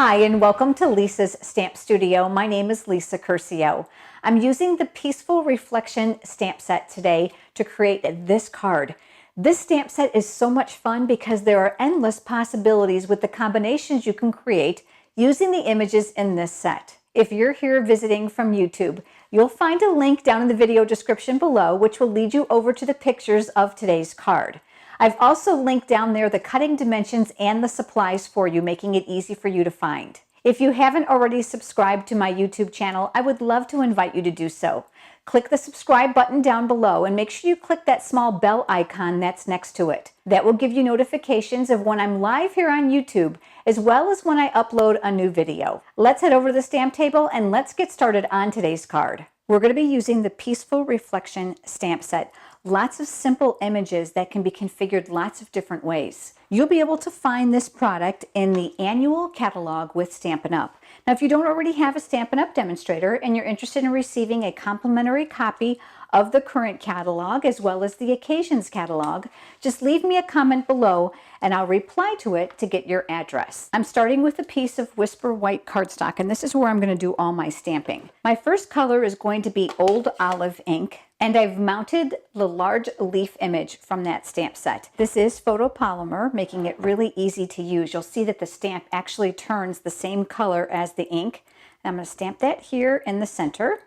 Hi, and welcome to Lisa's Stamp Studio. My name is Lisa Curcio. I'm using the Peaceful Reflection stamp set today to create this card. This stamp set is so much fun because there are endless possibilities with the combinations you can create using the images in this set. If you're here visiting from YouTube, you'll find a link down in the video description below which will lead you over to the pictures of today's card. I've also linked down there the cutting dimensions and the supplies for you, making it easy for you to find. If you haven't already subscribed to my YouTube channel, I would love to invite you to do so. Click the subscribe button down below and make sure you click that small bell icon that's next to it. That will give you notifications of when I'm live here on YouTube, as well as when I upload a new video. Let's head over to the stamp table and let's get started on today's card. We're going to be using the Peaceful Reflection stamp set. Lots of simple images that can be configured lots of different ways. You'll be able to find this product in the annual catalog with Stampin' Up! Now, if you don't already have a Stampin' Up! Demonstrator and you're interested in receiving a complimentary copy of the current catalog as well as the occasions catalog, just leave me a comment below and I'll reply to it to get your address. I'm starting with a piece of Whisper White cardstock, and this is where I'm going to do all my stamping. My first color is going to be Old Olive ink, and I've mounted the large leaf image from that stamp set. This is photopolymer, making it really easy to use. You'll see that the stamp actually turns the same color as the ink. And I'm going to stamp that here in the center.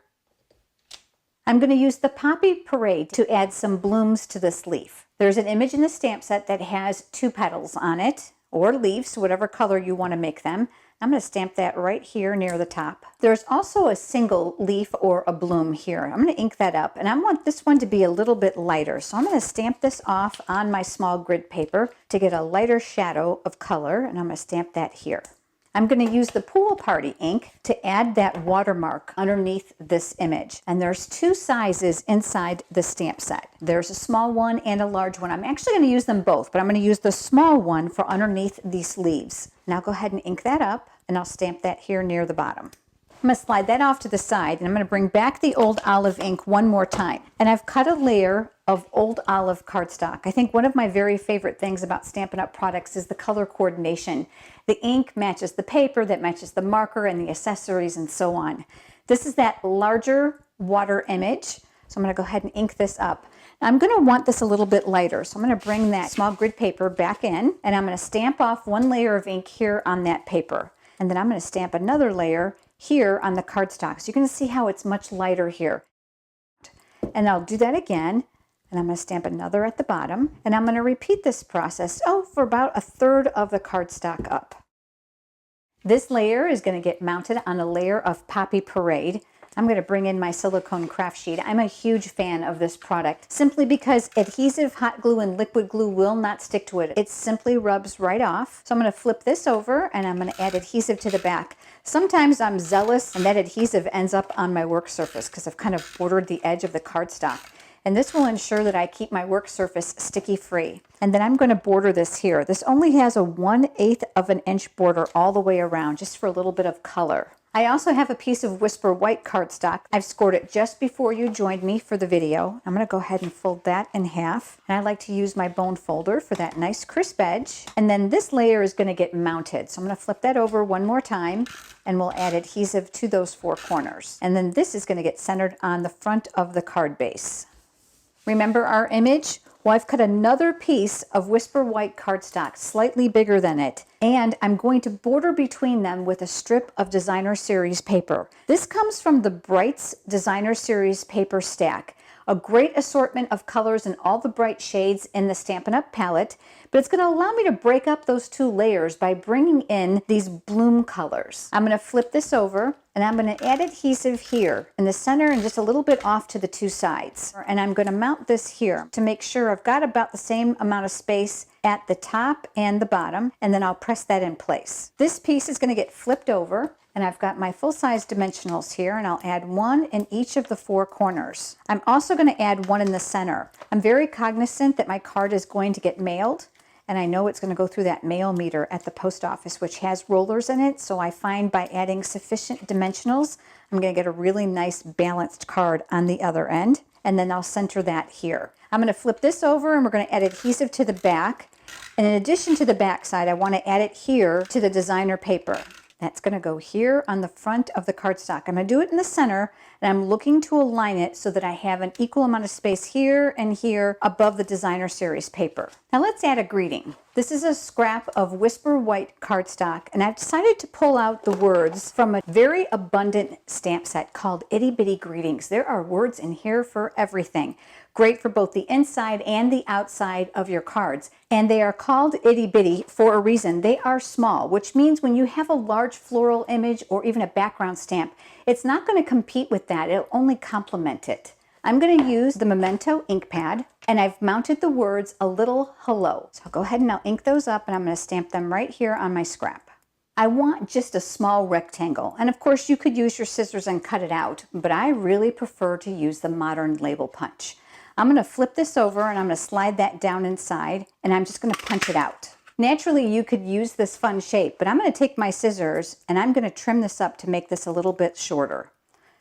I'm going to use the Poppy Parade to add some blooms to this leaf. There's an image in the stamp set that has 2 petals on it, or leaves, whatever color you want to make them. I'm going to stamp that right here near the top. There's also a single leaf or a bloom here. I'm going to ink that up, and I want this one to be a little bit lighter. So I'm going to stamp this off on my small grid paper to get a lighter shadow of color, and I'm going to stamp that here. I'm going to use the Pool Party ink to add that watermark underneath this image. And there's 2 sizes inside the stamp set. There's a small one and a large one. I'm actually going to use them both, but I'm going to use the small one for underneath these leaves. Now go ahead and ink that up, and I'll stamp that here near the bottom. I'm going to slide that off to the side, and I'm going to bring back the Old Olive ink one more time. And I've cut a layer of Old Olive cardstock. I think one of my very favorite things about Stampin' Up! Products is the color coordination. The ink matches the paper, that matches the marker and the accessories and so on. This is that larger water image, so I'm going to go ahead and ink this up. Now, I'm going to want this a little bit lighter, so I'm going to bring that small grid paper back in, and I'm going to stamp off 1 layer of ink here on that paper. And then I'm going to stamp another layer here on the cardstock. So you can see how it's much lighter here. And I'll do that again, and I'm going to stamp another at the bottom, and I'm going to repeat this process for about 1/3 of the cardstock up. This layer is going to get mounted on a layer of Poppy Parade. I'm going to bring in my silicone craft sheet. I'm a huge fan of this product simply because adhesive, hot glue, and liquid glue will not stick to it. It simply rubs right off. So I'm going to flip this over, and I'm going to add adhesive to the back. Sometimes I'm zealous and that adhesive ends up on my work surface because I've kind of bordered the edge of the cardstock. And this will ensure that I keep my work surface sticky free. And then I'm going to border this here. This only has a 1/8 of an inch border all the way around, just for a little bit of color. I also have a piece of Whisper White cardstock. I've scored it just before you joined me for the video. I'm going to go ahead and fold that in half. And I like to use my bone folder for that nice crisp edge. And then this layer is going to get mounted. So I'm going to flip that over one more time, and we'll add adhesive to those 4 corners. And then this is going to get centered on the front of the card base. Remember our image? Well, I've cut another piece of Whisper White cardstock, slightly bigger than it, and I'm going to border between them with a strip of Designer Series paper. This comes from the Brights Designer Series paper stack. A great assortment of colors in all the bright shades in the Stampin' Up! Palette, but it's going to allow me to break up those 2 layers by bringing in these bloom colors. I'm going to flip this over, and I'm going to add adhesive here in the center and just a little bit off to the 2 sides. And I'm going to mount this here to make sure I've got about the same amount of space at the top and the bottom, and then I'll press that in place. This piece is going to get flipped over, and I've got my full-size dimensionals here, and I'll add 1 in each of the 4 corners. I'm also going to add 1 in the center. I'm very cognizant that my card is going to get mailed, and I know it's going to go through that mail meter at the post office, which has rollers in it, so I find by adding sufficient dimensionals, I'm going to get a really nice balanced card on the other end, and then I'll center that here. I'm going to flip this over, and we're going to add adhesive to the back, and in addition to the back side, I want to add it here to the designer paper. That's going to go here on the front of the cardstock. I'm going to do it in the center, and I'm looking to align it so that I have an equal amount of space here and here above the designer series paper. Now let's add a greeting. This is a scrap of Whisper White cardstock, and I've decided to pull out the words from a very abundant stamp set called Itty Bitty Greetings. There are words in here for everything. Great for both the inside and the outside of your cards. And they are called itty bitty for a reason. They are small, which means when you have a large floral image or even a background stamp, it's not going to compete with that. It'll only complement it. I'm going to use the Memento ink pad, and I've mounted the words "a little hello." So I'll go ahead and I'll ink those up, and I'm going to stamp them right here on my scrap. I want just a small rectangle, and of course you could use your scissors and cut it out, but I really prefer to use the modern label punch. I'm going to flip this over and I'm going to slide that down inside, and I'm just going to punch it out. Naturally, you could use this fun shape, but I'm going to take my scissors and I'm going to trim this up to make this a little bit shorter.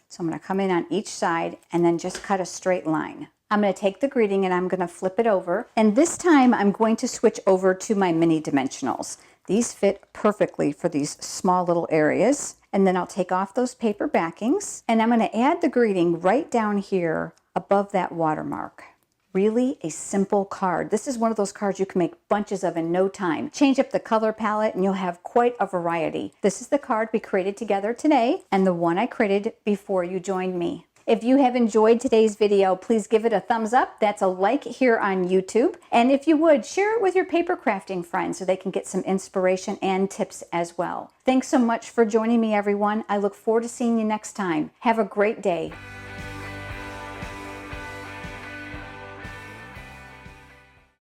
So I'm going to come in on each side and then just cut a straight line. I'm going to take the greeting and I'm going to flip it over, and this time I'm going to switch over to my mini dimensionals. These fit perfectly for these small little areas. And then I'll take off those paper backings, and I'm going to add the greeting right down here above that watermark. Really a simple card. This is one of those cards you can make bunches of in no time. Change up the color palette and you'll have quite a variety. This is the card we created together today, and the one I created before you joined me. If you have enjoyed today's video, please give it a thumbs up. That's a like here on YouTube. And if you would, share it with your paper crafting friends so they can get some inspiration and tips as well. Thanks so much for joining me, everyone. I look forward to seeing you next time. Have a great day.